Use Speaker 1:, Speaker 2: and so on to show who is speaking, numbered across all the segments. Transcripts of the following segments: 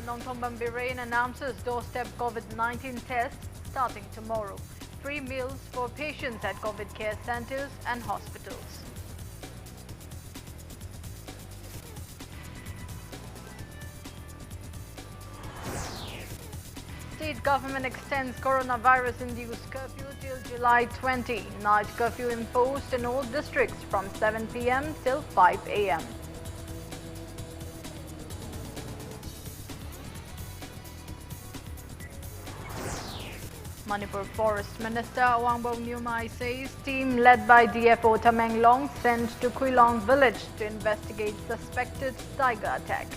Speaker 1: Minister announces doorstep COVID-19 tests starting tomorrow. Free meals for patients at COVID care centers and hospitals. State government extends coronavirus-induced curfew till July 20. Night curfew imposed in all districts from 7 p.m. till 5 a.m. Manipur Forest Minister LAITHANGBAM says team led by DFO Tamenglong sent to Kuilong village to investigate suspected tiger attack.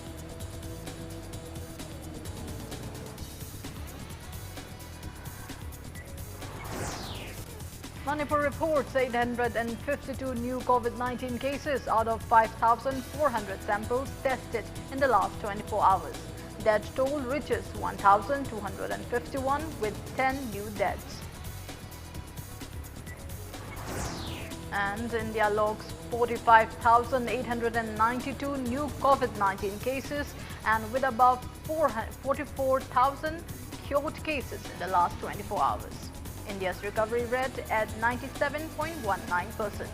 Speaker 1: Manipur reports 852 new COVID-19 cases out of 5,400 samples tested in the last 24 hours. Death toll reaches 1,251 with 10 new deaths. And India logs 45,892 new COVID-19 cases and with above 44,000 cured cases in the last 24 hours. India's recovery rate at 97.19%.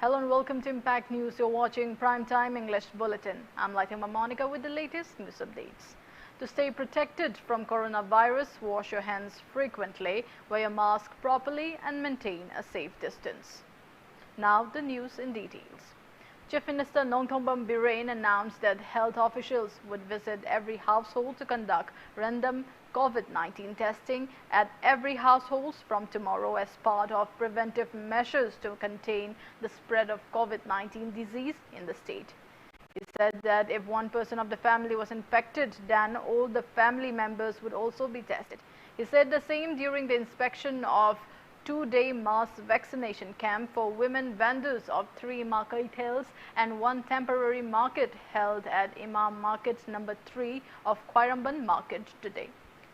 Speaker 1: Hello and welcome to Impact News. You're watching Primetime English Bulletin. I'm LAITHANGBAM Monika with the latest news updates. To stay protected from coronavirus, wash your hands frequently, wear your mask properly and maintain a safe distance. Now the news in details. Chief Minister LAITHANGBAM announced that health officials would visit every household to conduct random COVID-19 testing at every household from tomorrow as part of preventive measures to contain the spread of COVID-19 disease in the state. He said that if one person of the family was infected, then all the family members would also be tested. He said the same during the inspection of two-day mass vaccination camp for women vendors of 3 marketels and 1 temporary market held at Imam Market number 3 of Khairamban Market today.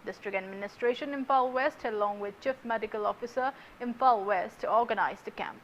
Speaker 1: District Administration Imphal West along with Chief Medical Officer Imphal West organized the camp.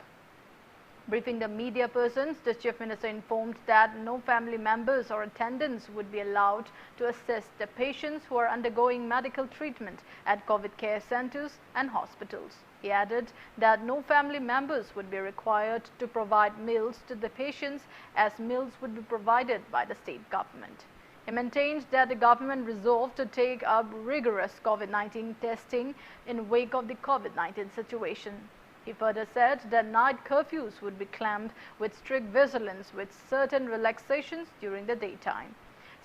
Speaker 1: Briefing the media persons, the Chief Minister informed that no family members or attendants would be allowed to assist the patients who are undergoing medical treatment at COVID care centers and hospitals. He added that no family members would be required to provide meals to the patients as meals would be provided by the state government. He maintained that the government resolved to take up rigorous COVID-19 testing in wake of the COVID-19 situation. He further said that night curfews would be clamped with strict vigilance with certain relaxations during the daytime.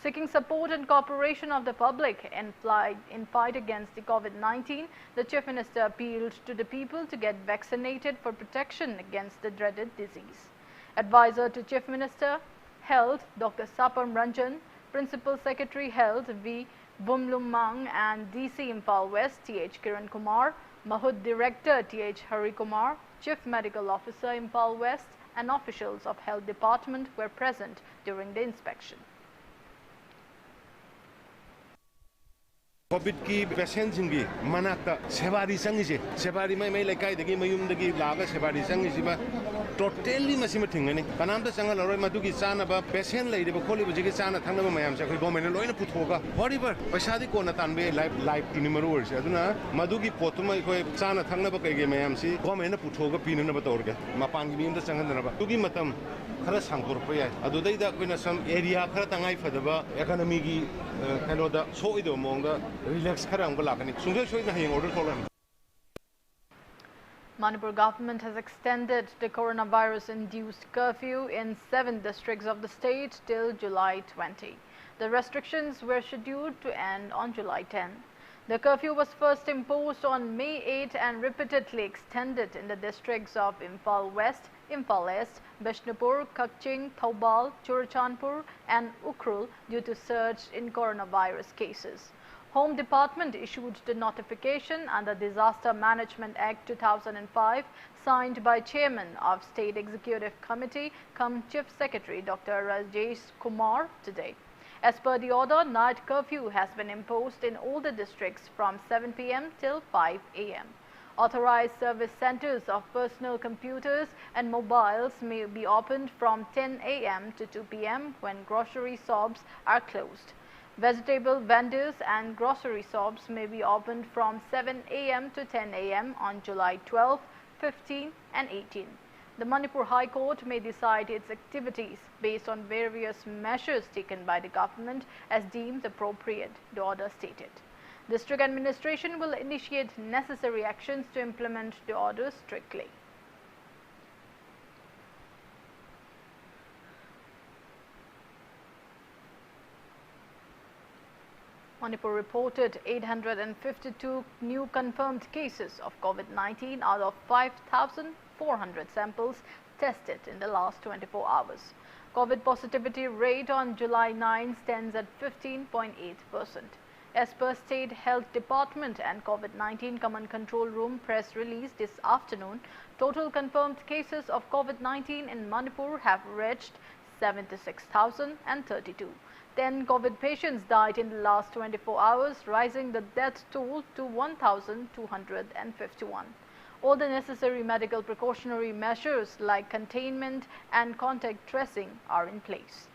Speaker 1: Seeking support and cooperation of the public in fight against the COVID-19, the Chief Minister appealed to the people to get vaccinated for protection against the dreaded disease. Advisor to Chief Minister Health, Dr. Sapam Ranjan, Principal Secretary Health V. Bumlumang and DC Imphal West Th. Kiran Kumar, Mahud Director Th. Hari Kumar, Chief Medical Officer Imphal West and officials of Health Department were present during the inspection.
Speaker 2: COVID की patient सिंगी मनाता सेवारी संगी सेवारी में लेकाई दगी मयुम दगी लागा सेवारी संगी सिमा totally मसिम थिंगनी कनाम त संग लरोय मदुगी चाना बा पेशेंट लेदे खोली बजिगी चाना थांगना मयाम से खै गवर्नमेंट लोइना पुथोगा हरिबर पैसादी कोना तानबे लाइफ तिनि मरुर से अदुना मदुगी पोतुमा खै चाना थांगना बा कैगे मयाम से गवर्नमेंट पुथोगा पिनना बा तोरगे मपान की मिम द संगना बा तुगी मतम खरा सांगपुर पे अदुदैदा कोइना सम एरिया खरा तंगाई फदबा इकोनॉमी की कनोदा सोइदो मोंगा रिलैक्स खरा हमको लाकनी सुंगे सोइना हयें ऑर्डर खोलन.
Speaker 1: Manipur government has extended the coronavirus-induced curfew in 7 districts of the state till July 20. The restrictions were scheduled to end on July 10. The curfew was first imposed on May 8 and repeatedly extended in the districts of Imphal West, Imphal East, Bishnupur, Kakching, Thoubal, Churachandpur and Ukhrul due to surge in coronavirus cases. Home Department issued the notification under Disaster Management Act 2005 signed by Chairman of State Executive Committee cum Chief Secretary Dr. Rajesh Kumar today. As per the order, night curfew has been imposed in all the districts from 7 p.m. till 5 a.m. Authorized service centers of personal computers and mobiles may be opened from 10 a.m. to 2 p.m. when grocery shops are closed. Vegetable vendors and grocery shops may be opened from 7 a.m. to 10 a.m. on July 12, 15 and 18. The Manipur High Court may decide its activities based on various measures taken by the government as deemed appropriate, the order stated. District administration will initiate necessary actions to implement the order strictly. Manipur reported 852 new confirmed cases of COVID-19 out of 5,400 samples tested in the last 24 hours. COVID positivity rate on July 9 stands at 15.8%. As per State Health Department and COVID-19 Command Control Room press release this afternoon, total confirmed cases of COVID-19 in Manipur have reached 76,032. 10 COVID patients died in the last 24 hours, rising the death toll to 1,251. All the necessary medical precautionary measures like containment and contact tracing are in place.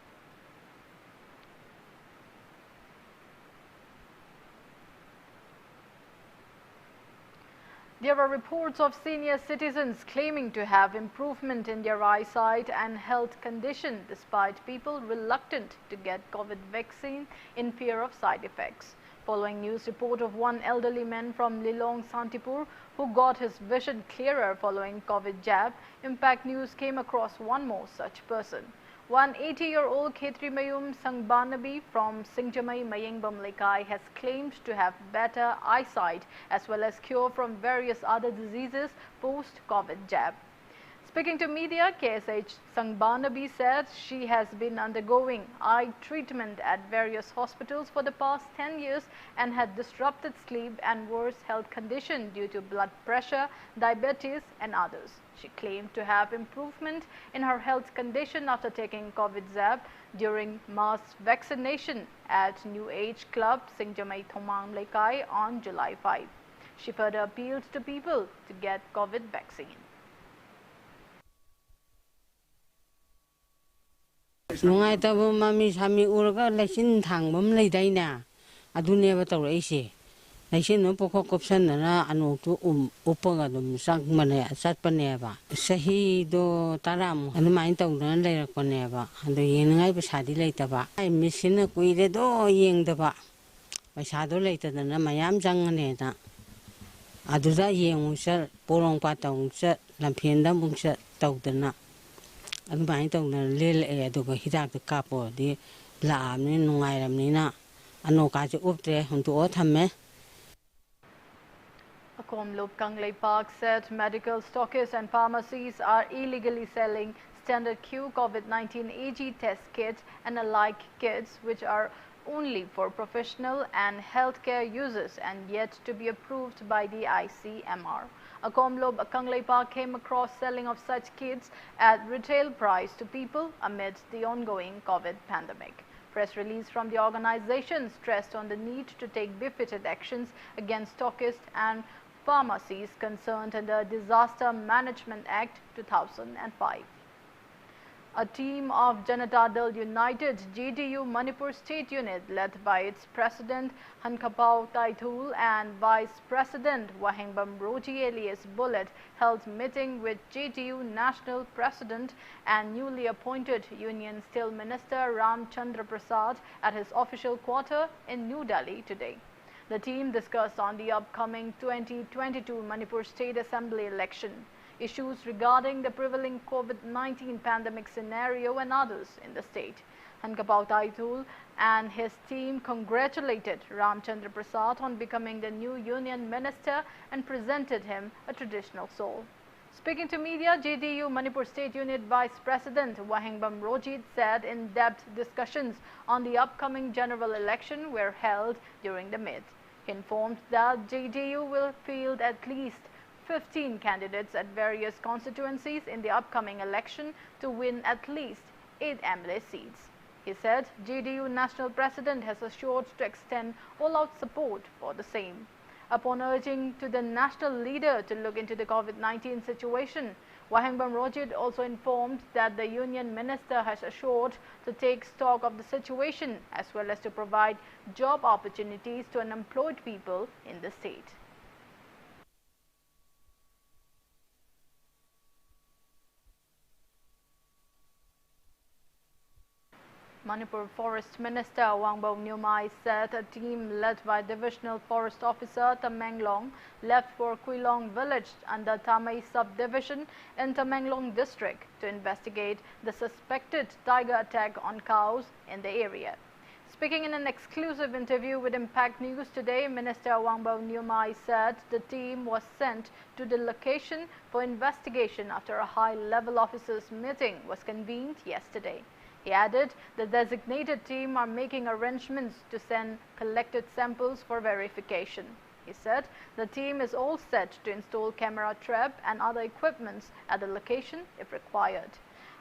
Speaker 1: There are reports of senior citizens claiming to have improvement in their eyesight and health condition despite people reluctant to get COVID vaccine in fear of side effects. Following news report of one elderly man from Lilong, Santipur who got his vision clearer following COVID jab, Impact News came across one more such person. One 80-year-old Khetri Mayum Sangbanabi from Singjamai MONIKA Lekai has claimed to have better eyesight as well as cure from various other diseases post-COVID jab. Speaking to media, KSH Sangbanabi said she has been undergoing eye treatment at various hospitals for the past 10 years and had disrupted sleep and worse health condition due to blood pressure, diabetes and others. She claimed to have improvement in her health condition after taking COVID jab during mass vaccination at New Age Club Singjamai Thomang Lekai on July 5. She further appealed to people to get COVID vaccine.
Speaker 3: Nungaitabo mami sami uraga LAITHANGBAM leidhaina aduneba tawraise laisin no pokok option na anu tu upaga dum sangmane satpaneba sahi do taram anumai tawna leirakpaneba ando yengai pasadi leitaba ai machine kuire do yengdaba paisado leitadana mayam jangane na aduda yengusa porong patawsa lampenda mungsa tawdana adumai tawna lel aduga hidak kapo di laamni nungairamnina anoka je uptre huntu othamme.
Speaker 1: Akomlop Kanglei Park said medical stockists and pharmacies are illegally selling standard Q COVID-19 AG test kits and alike kits which are only for professional and healthcare users and yet to be approved by the ICMR. Akomlop Kanglei Park came across selling of such kits at retail price to people amidst the ongoing COVID pandemic. Press release from the organization stressed on the need to take befitted actions against stockists and pharmacies concerned under Disaster Management Act 2005. A team of Janata Dal United JDU Manipur State Unit led by its President Hankapao Taithul and Vice President LAITHANGBAM Roji alias Bullet held meeting with JDU National President and newly appointed Union Steel Minister Ramchandra Prasad at his official quarter in New Delhi today. The team discussed on the upcoming 2022 Manipur State Assembly election, issues regarding the prevailing COVID-19 pandemic scenario and others in the state. Hankapao Taithul and his team congratulated Ramchandra Prasad on becoming the new union minister and presented him a traditional soul. Speaking to media, JDU Manipur State Unit Vice President LAITHANGBAM Rojit said in-depth discussions on the upcoming general election were held during the meet. He informed that JDU will field at least 15 candidates at various constituencies in the upcoming election to win at least 8 MLA seats. He said JDU National President has assured to extend all-out support for the same. Upon urging to the national leader to look into the COVID-19 situation, LAITHANGBAM Rojit also informed that the union minister has assured to take stock of the situation as well as to provide job opportunities to unemployed people in the state. Manipur Forest Minister Wangbao Nyumai said a team led by Divisional Forest Officer Tamenglong left for Kuilong village under Tamai subdivision in Tamenglong district to investigate the suspected tiger attack on cows in the area. Speaking in an exclusive interview with Impact News today, Minister Wangbao Nyumai said the team was sent to the location for investigation after a high-level officers meeting was convened yesterday. He added the designated team are making arrangements to send collected samples for verification. He said the team is all set to install camera trap and other equipments at the location if required.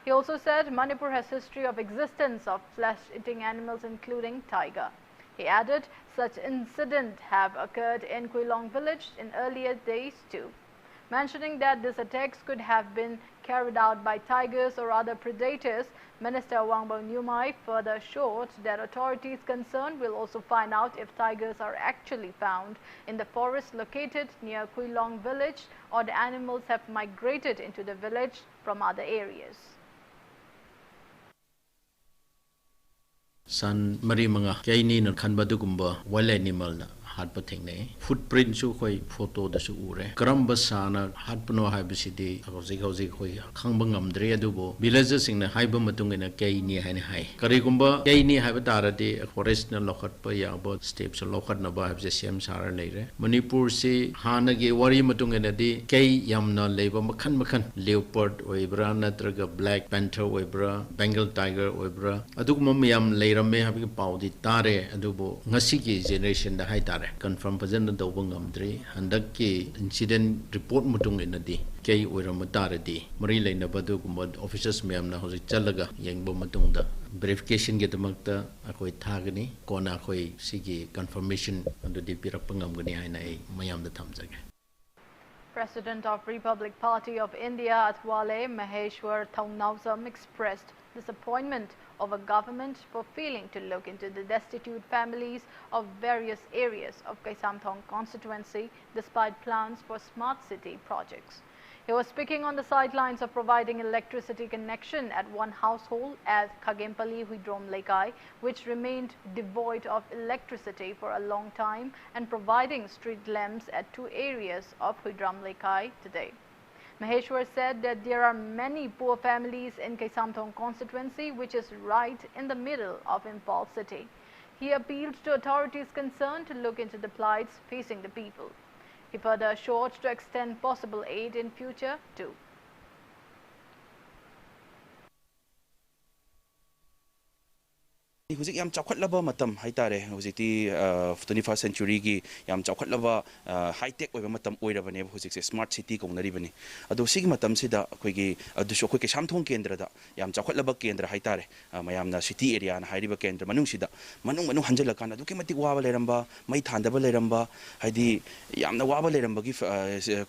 Speaker 1: He also said Manipur has history of existence of flesh-eating animals including tiger. He added such incidents have occurred in Kuilong village in earlier days too. Mentioning that these attacks could have been carried out by tigers or other predators, Minister Wangbao Nyumai further assured that authorities concerned will also find out if tigers are actually found in the forest located near Kuilong village or the animals have migrated into the village from other areas.
Speaker 4: San mari mga kay ni no khan badugumba wild animal na hat pathing footprint su khoi photo da su ure karamba sana hat pno haibsidi hauji khoi khangba ngamdre adubo villages sing na haiba matung ina kay ni hain hai karigumba kay ni haiba taradi forest na lokhat pa ya bo steps lokhat na ba habje sem sara leire Manipur se hana ge wari matung ina di kay yamna leba makhan leopard oibra natraga black panther oibra bengal tiger oibra adugum yam leira me habi paudi tare adubo ngasi ki generation da hai tare confirm pajan da ubangam handak ki incident report mutung inadi kay oiram tare di mari leina badu gumba officers me amna hoji chalaga yengbo matung da verification ge damakta akoi thagani kona khoi sigi confirmation andu di pirak pangam gani haina ai mayam da thamjage.
Speaker 1: President of Republic Party of India at Wale, Maheshwar Thaungnawsam, expressed disappointment of a government for failing to look into the destitute families of various areas of Kaisamthong constituency despite plans for smart city projects. He was speaking on the sidelines of providing electricity connection at one household at Khagempally Huidrom Lekai, which remained devoid of electricity for a long time, and providing street lamps at two areas of Huidrom Lekai today. Maheshwar said that there are many poor families in Kaisamthong constituency, which is right in the middle of Imphal city. He appealed to authorities concerned to look into the plights facing the people. He further assured to extend possible aid in future too.
Speaker 5: Huzik yam chawkhatlaba matam haitare huziti 21st century gi yam chawkhatlaba high tech oiba matam oirabane huzik se smart city kongnari bani adu sigi matam sida akoigi adu so khoi ke samthong kendra da yam chawkhatlaba kendra haitare mayamna city area na hairiba kendra manung sida manung hanjala kana adu ke matik waba leramba mai thandaba leramba haidi yamna waba leramba gi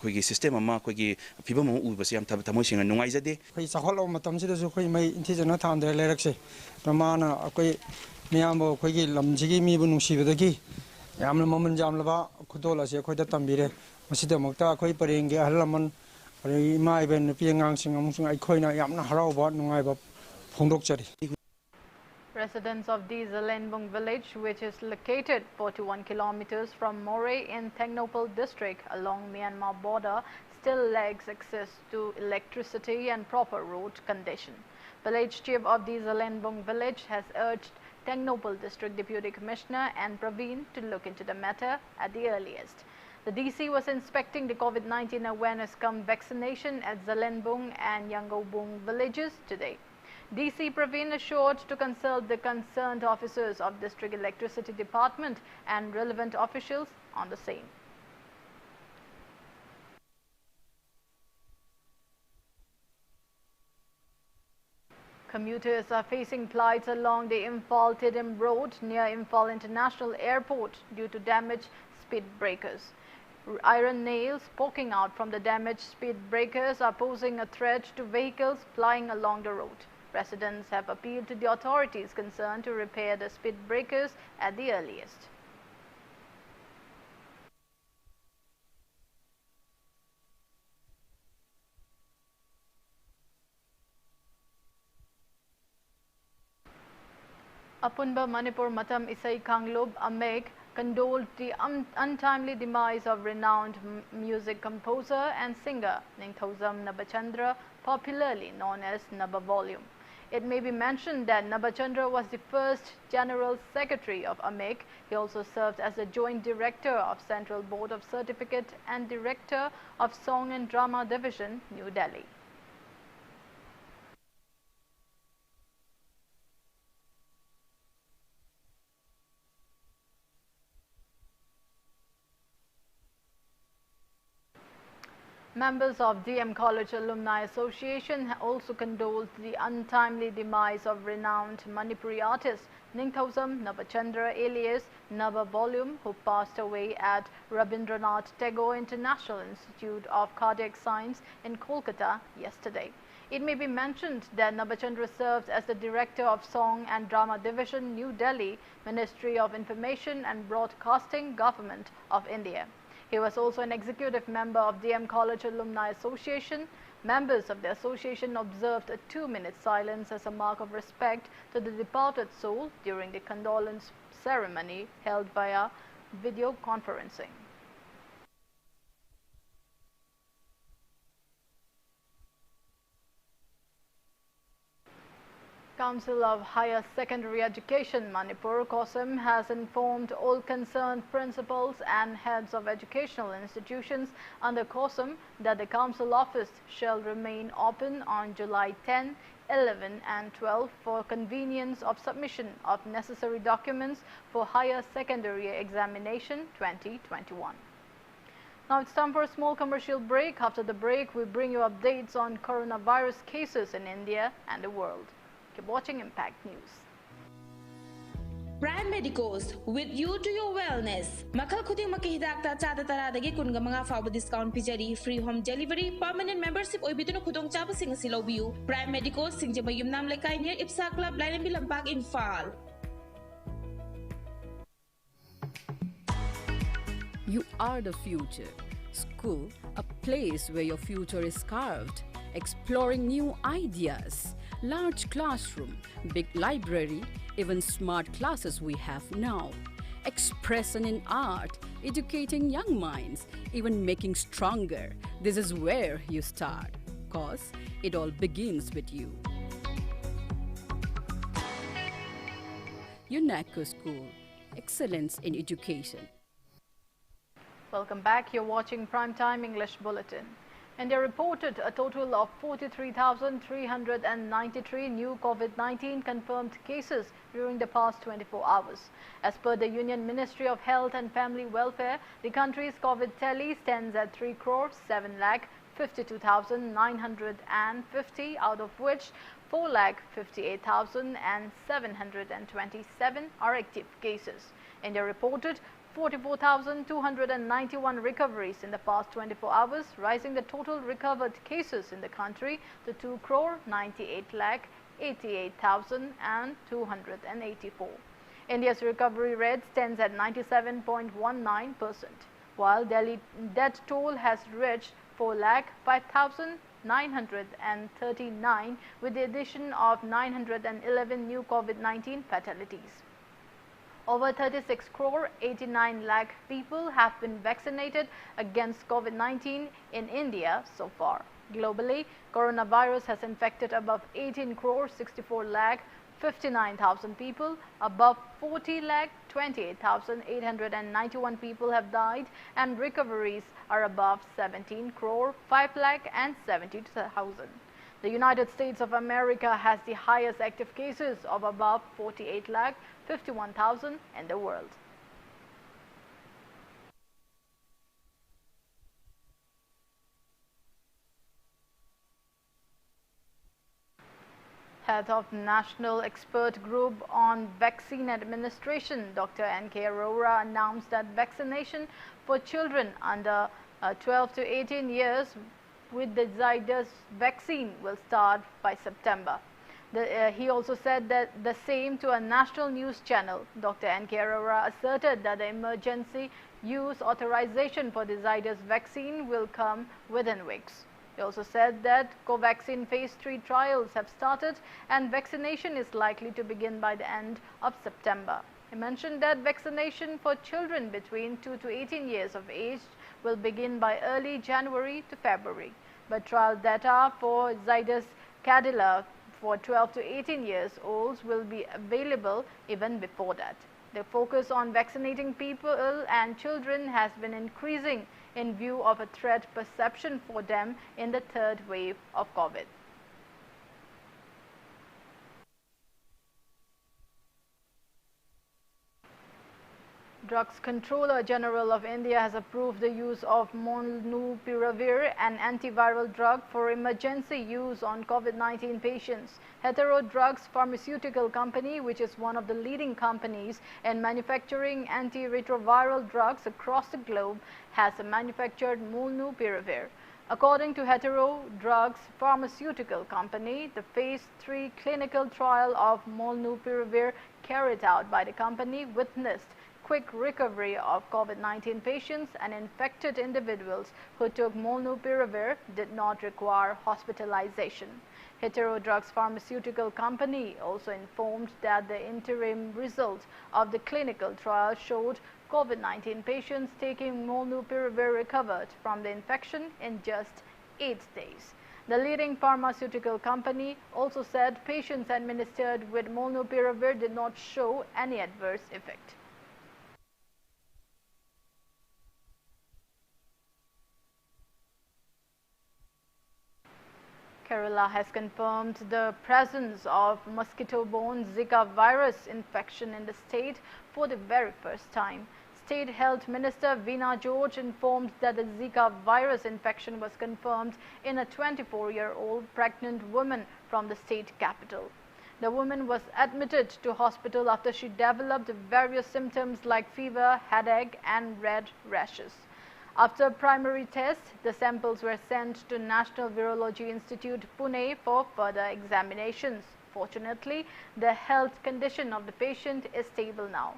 Speaker 5: khoigi system ama khoigi phibam ama uba se yam thamoi singa nungai jade
Speaker 6: khoi chawkhatlaba matam sida so khoi mai inthijana thandre lerakse pramana akoi Miambo Quigi Lamjigi Mibu Nushibaki Yamla Moment Jamlava Kudola Sequita Tambire Masita Mokta Koi Paringi Halaman Mai Ben Piangang Singam Ikoina Yamna Haraba Nungaiba Pondokchari.
Speaker 1: Residents of the Zelenbung village, which is located 41 kilometers from Moray in Thengnopal district along Myanmar border, still lacks access to electricity and proper road condition. Village chief of the Zelenbung village has urged Thengnopal District Deputy Commissioner and Praveen to look into the matter at the earliest. The DC was inspecting the COVID-19 awareness cum vaccination at Zelenbung and Yangobung villages today. DC Praveen assured to consult the concerned officers of District Electricity Department and relevant officials on the same. Commuters are facing plights along the Imphal-Tiddim Road near Imphal International Airport due to damaged speed breakers. Iron nails poking out from the damaged speed breakers are posing a threat to vehicles plying along the road. Residents have appealed to the authorities concerned to repair the speed breakers at the earliest. Apunba Manipur Matam Isai Kanglob Amek condoled the untimely demise of renowned music composer and singer Ningthozam Nabachandra, popularly known as Naba Volume. It may be mentioned that Nabachandra was the first General Secretary of AMEC. He also served as the Joint Director of Central Board of Certificate and Director of Song and Drama Division, New Delhi. Members of DM College Alumni Association also condoled the untimely demise of renowned Manipuri artist Ningthozam Nabachandra alias Naba Volume, who passed away at Rabindranath Tagore International Institute of Cardiac Science in Kolkata yesterday. It may be mentioned that Nabachandra served as the Director of Song and Drama Division, New Delhi, Ministry of Information and Broadcasting, Government of India. He was also an executive member of DM College Alumni Association. Members of the association observed a 2-minute silence as a mark of respect to the departed soul during the condolence ceremony held via video conferencing. Council of Higher Secondary Education Manipur COSM has informed all concerned principals and heads of educational institutions under COSM that the council office shall remain open on July 10, 11 and 12 for convenience of submission of necessary documents for Higher Secondary Examination 2021. Now it's time for a small commercial break. After the break, we bring you updates on coronavirus cases in India and the world. Keep watching Impact News.
Speaker 7: Prime Medicos, with you to your wellness. Makal khuding makihidakta chada taradagi kunga mga fawa discount pijari, free home delivery, permanent membership oibituno khudong chaba sing silobiu. Prime Medicos singjaba yumnam lekay near Ipsa Club Lain Bilampag Infal.
Speaker 8: You are the future. School, a place where your future is carved. Exploring new ideas. Large classroom, big library, even smart classes we have now. Expression in art, educating young minds, even making stronger. This is where you start, cause it all begins with you. UNESCO School, excellence in education.
Speaker 1: Welcome back. You're watching Primetime English Bulletin. India reported a total of 43,393 new COVID-19 confirmed cases during the past 24 hours. As per the Union Ministry of Health and Family Welfare, the country's COVID tally stands at 3,7,52,950, out of which 4,58,727 are active cases. India reported 44,291 recoveries in the past 24 hours, rising the total recovered cases in the country to 2,98,88,284. India's recovery rate stands at 97.19%, while Delhi death toll has reached 4,05,939 with the addition of 911 new COVID-19 fatalities. Over 36 crore 89 lakh people have been vaccinated against COVID-19 in India so far. Globally, coronavirus has infected above 18 crore 64 lakh 59,000 people. Above 40 lakh 28,891 people have died, and recoveries are above 17 crore 5 lakh and 70,000. The United States of America has the highest active cases of above 48 lakh 51,000 in the world. Head of National Expert Group on Vaccine Administration, Dr. N.K. Arora, announced that vaccination for children under 12 to 18 years with the Zydus vaccine will start by September. He also said that the same to a national news channel. Dr. N.K. Arora asserted that the emergency use authorization for the Zydus vaccine will come within weeks. He also said that Covaxin phase 3 trials have started and vaccination is likely to begin by the end of September. He mentioned that vaccination for children between 2 to 18 years of age will begin by early January to February, but trial data for Zydus Cadila for 12 to 18 years olds will be available even before that. The focus on vaccinating people and children has been increasing in view of a threat perception for them in the third wave of COVID. Drugs Controller General of India has approved the use of Molnupiravir, an antiviral drug for emergency use on COVID-19 patients. Hetero Drugs Pharmaceutical Company, which is one of the leading companies in manufacturing antiretroviral drugs across the globe, has manufactured Molnupiravir. According to Hetero Drugs Pharmaceutical Company, the phase 3 clinical trial of Molnupiravir carried out by the company witnessed quick recovery of COVID-19 patients, and infected individuals who took Molnupiravir did not require hospitalization. Hetero Drugs Pharmaceutical Company also informed that the interim results of the clinical trial showed COVID-19 patients taking Molnupiravir recovered from the infection in just 8 days. The leading pharmaceutical company also said patients administered with Molnupiravir did not show any adverse effect. Kerala has confirmed the presence of mosquito-borne Zika virus infection in the state for the very first time. State Health Minister Veena George informed that the Zika virus infection was confirmed in a 24-year-old pregnant woman from the state capital. The woman was admitted to hospital after she developed various symptoms like fever, headache, and red rashes. After primary tests, the samples were sent to National Virology Institute, Pune for further examinations. Fortunately, the health condition of the patient is stable now.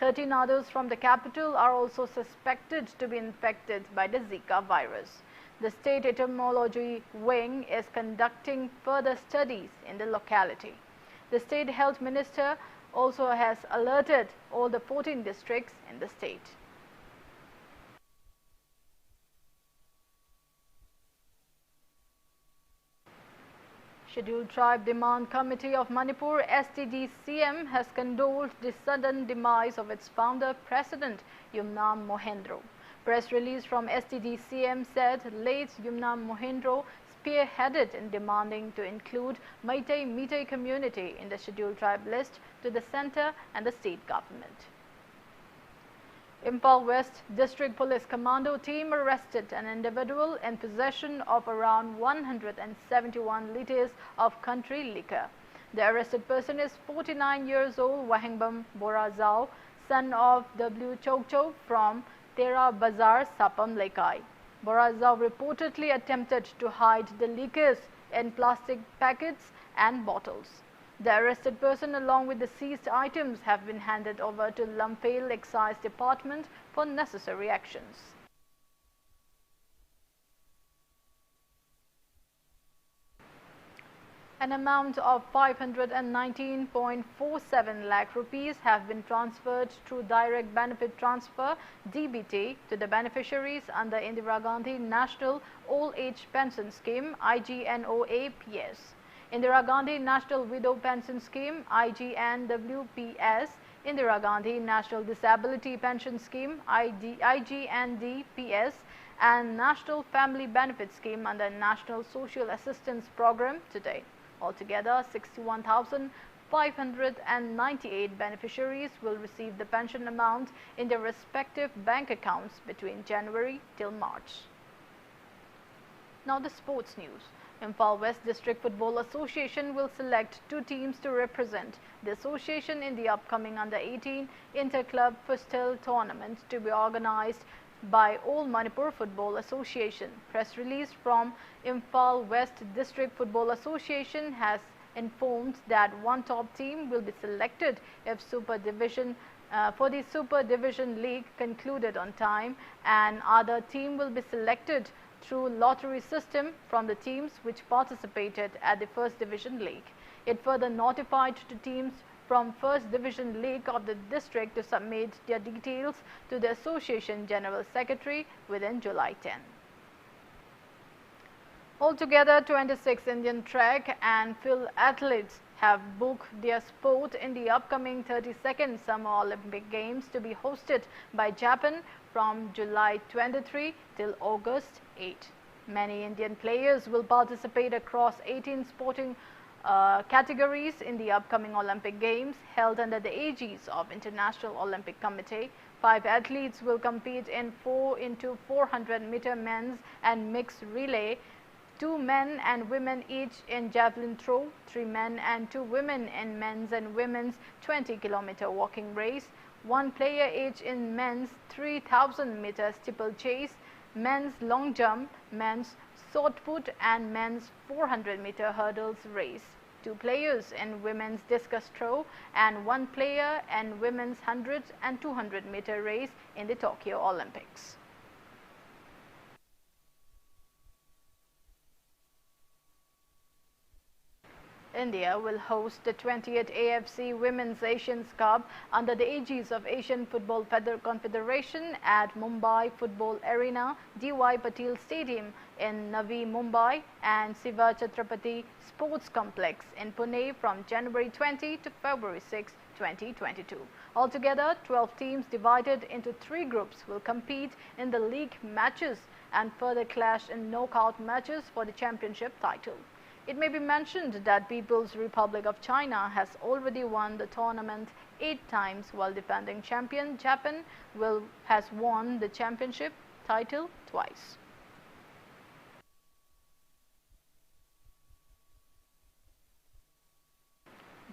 Speaker 1: 13 others from the capital are also suspected to be infected by the Zika virus. The state entomology wing is conducting further studies in the locality. The state health minister also has alerted all the 14 districts in the state. Scheduled Tribe Demand Committee of Manipur STDCM has condoled the sudden demise of its founder, President Yumnam Mohendro. Press release from STDCM said late Yumnam Mohendro spearheaded in demanding to include Meitei community in the Scheduled Tribe list to the centre and the state government. Imphal West District Police Commando team arrested an individual in possession of around 171 litres of country liquor. The arrested person is 49 years old LAITHANGBAM Borazao, son of W. Chokcho from Tera Bazar, Sapam Lekai. Borazao reportedly attempted to hide the liquors in plastic packets and bottles. The arrested person along with the seized items have been handed over to Lumpale Excise Department for necessary actions. An amount of 519.47 lakh rupees have been transferred through direct benefit transfer DBT to the beneficiaries under Indira Gandhi National Old Age Pension Scheme IGNOA-PS. Indira Gandhi National Widow Pension Scheme IGNWPS, Indira Gandhi National Disability Pension Scheme IGNDPS, and National Family Benefit Scheme under National Social Assistance Program today. Altogether, 61,598 beneficiaries will receive the pension amount in their respective bank accounts between January till March. Now the sports news. Imphal West District Football Association will select 2 teams to represent the association in the upcoming Under-18 Inter-Club Futsal tournament to be organized by All Manipur Football Association. Press release from Imphal West District Football Association has informed that 1 top team will be selected if for the Super Division League concluded on time, and other team will be selected through lottery system from the teams which participated at the First Division League. It further notified to teams from First Division League of the district to submit their details to the Association General Secretary within July 10. Altogether, 26 Indian track and field athletes have booked their sport in the upcoming 32nd Summer Olympic Games to be hosted by Japan from July 23 till August 8. Many Indian players will participate across 18 sporting categories in the upcoming Olympic Games held under the aegis of International Olympic Committee. 5 athletes will compete in 4x400 meter men's and mixed relay, 2 men and women each in javelin throw, 3 men and 2 women in men's and women's 20-kilometer walking race, 1 player each in men's 3,000 meter steeplechase, men's long jump, men's shot put and men's 400-meter hurdles race, 2 players in women's discus throw and 1 player in women's 100 and 200-meter race in the Tokyo Olympics. India will host the 20th AFC Women's Asians Cup under the aegis of Asian Football Confederation at Mumbai Football Arena, D.Y. Patil Stadium in Navi Mumbai and Siva Chhatrapati Sports Complex in Pune from January 20 to February 6, 2022. Altogether, 12 teams divided into 3 groups will compete in the league matches and further clash in knockout matches for the championship title. It may be mentioned that People's Republic of China has already won the tournament 8 times, while defending champion Japan has won the championship title twice.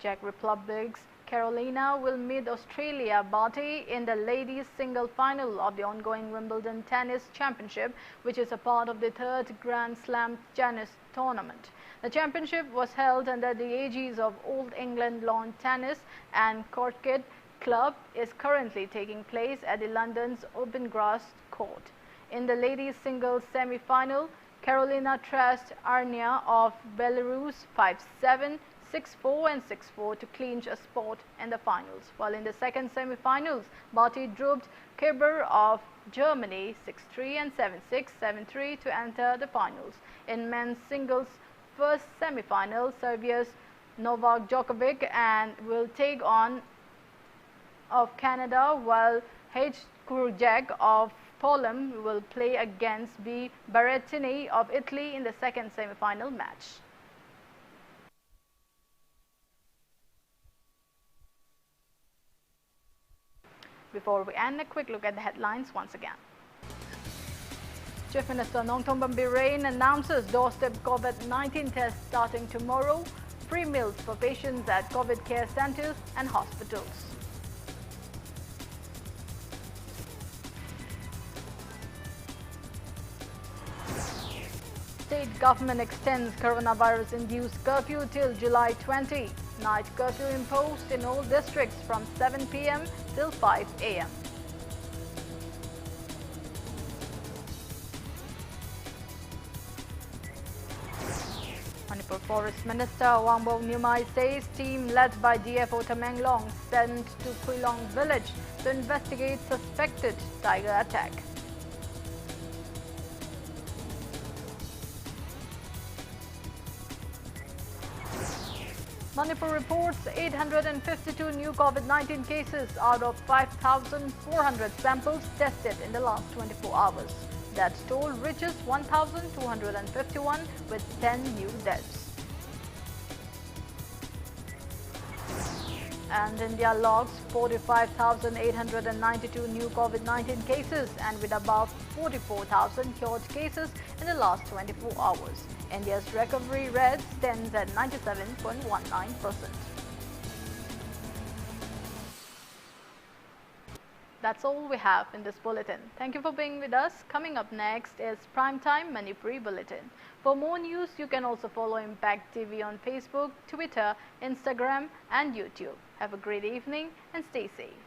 Speaker 1: Czech Republic's Carolina will meet Australia Barty in the ladies single final of the ongoing Wimbledon Tennis Championship, which is a part of the 3rd Grand Slam tennis tournament. The championship was held under the aegis of Old England Lawn Tennis and Croquet Club is currently taking place at the London's Open Grass Court. In the ladies singles semi-final, Carolina thrashed Arnia of Belarus 5-7, 6-4 and 6-4 to clinch a spot in the finals, while in the second semi-finals, Barty dropped Kerber of Germany 6-3 and 7-6, 7-3 to enter the finals. In men's singles first semi-final, Serbia's Novak Djokovic will take on of Canada, while H. Kurjak of Poland will play against B. Berrettini of Italy in the second semi-final match. Before we end, a quick look at the headlines once again. Chief Minister Nongthong Birrain announces doorstep COVID-19 tests starting tomorrow, free meals for patients at COVID care centers and hospitals. State government extends coronavirus-induced curfew till July 20. Night curfew imposed in all districts from 7 p.m. till 5 a.m. Manipur Forest Minister Wangbo Nyumai says team led by DFO Tamenglong sent to Kuilong village to investigate suspected tiger attack. Manipur reports 852 new COVID-19 cases out of 5,400 samples tested in the last 24 hours. That toll reaches 1,251 with 10 new deaths. And India logs 45,892 new COVID-19 cases and with above 44,000 cured cases in the last 24 hours. India's recovery rate stands at 97.19%. That's all we have in this bulletin. Thank you for being with us. Coming up next is Primetime Manipur Bulletin. For more news, you can also follow Impact TV on Facebook, Twitter, Instagram, and YouTube. Have a great evening and stay safe.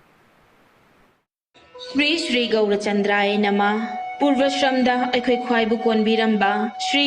Speaker 7: Shri Shri Gaurachandraya Nama Purvashramda Aikhoi Khwaibu Konbiramba Shri